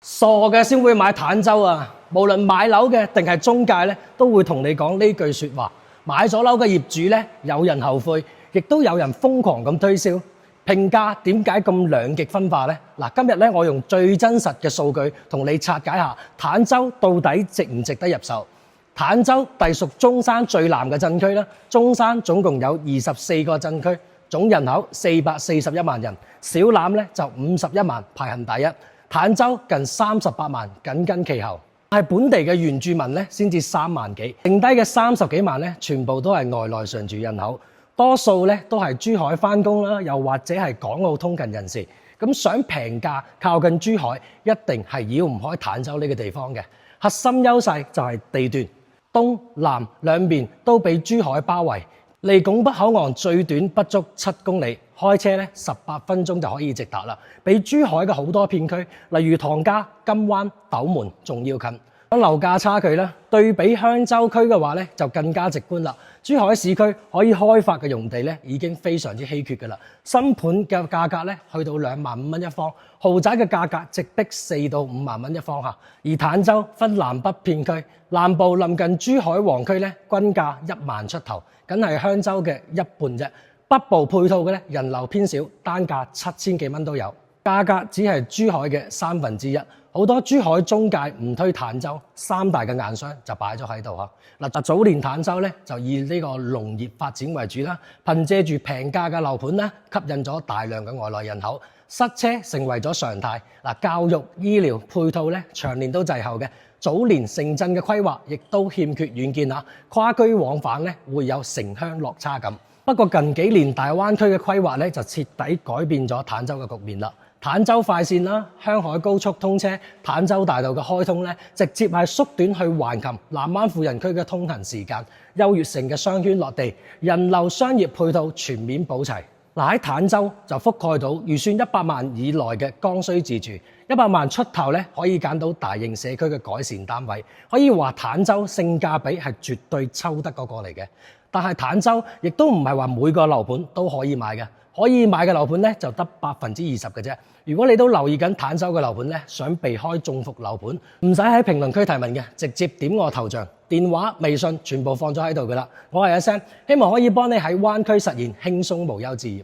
傻嘅先會買坦洲啊！無論買樓嘅定係中介咧，都會同你講呢句說話。買咗樓嘅業主咧，有人後悔，亦都有人瘋狂咁推銷。評價點解咁兩極分化呢？嗱，今日咧我用最真實嘅數據同你拆解下坦洲到底值唔值得入手。坦洲隸屬中山最南嘅鎮區啦，中山總共有24個鎮區，總人口441萬人，小欖咧就51萬，排行第一。坦洲近38萬，緊跟其後。係本地嘅原住民咧，先至3萬幾，剩低嘅30幾萬咧，全部都係外來常住人口，多數咧都係珠海返工啦，又或者係港澳通勤人士。咁想平價靠近珠海，一定係繞唔開坦洲呢個地方嘅。核心優勢就係地段，東南兩邊都被珠海包圍。離拱北口岸最短不足7公里，開車咧18分鐘就可以直達啦。比珠海嘅好多片區，例如塘家、金灣、斗門仲要近。咁樓價差距咧，對比香洲區嘅話咧，就更加直觀啦。珠海市區可以開發嘅用地咧，已經非常之稀缺㗎啦。新盤嘅價格咧，去到25,000蚊一方，豪宅嘅價格直逼4到5萬蚊一方嚇。而坦洲分南北片區，南部臨近珠海皇區咧，均價1萬出頭，梗係香洲嘅一半啫。北部配套嘅咧，人流偏少，單價7000幾蚊都有，價格只係珠海嘅1/3。好多珠海中介唔推坦洲，三大嘅硬傷就擺咗喺度嚇。嗱，早年坦洲咧就以呢個農業發展為主啦，憑藉住平價嘅樓盤咧，吸引咗大量嘅外來人口，塞車成為咗常態。嗱，教育、醫療配套咧長年都滯後嘅，早年城鎮嘅規劃亦都欠缺遠見嚇，跨區往返咧會有城鄉落差感。不過近幾年大灣區嘅規劃咧就徹底改變咗坦洲嘅局面啦。坦洲快線啦、香海高速通車、坦洲大道嘅開通咧，直接係縮短去橫琴、南灣富人區嘅通行時間。優越城嘅商圈落地，人流、商業配套全面補齊。喺坦洲就覆蓋到預算100萬以內嘅剛需自住，100萬出頭咧可以揀到大型社區嘅改善單位。可以話坦洲性價比係絕對抽得嗰個嚟嘅。但係坦洲亦都唔係話每個樓盤都可以買嘅，可以買嘅樓盤咧就得20%嘅啫。如果你都留意緊坦洲嘅樓盤咧，想避開中伏樓盤，唔使喺評論區提問嘅，直接點我頭像、電話、微信全部放咗喺度噶啦。我係阿 Sam，希望可以幫你喺灣區實現輕鬆無憂置業。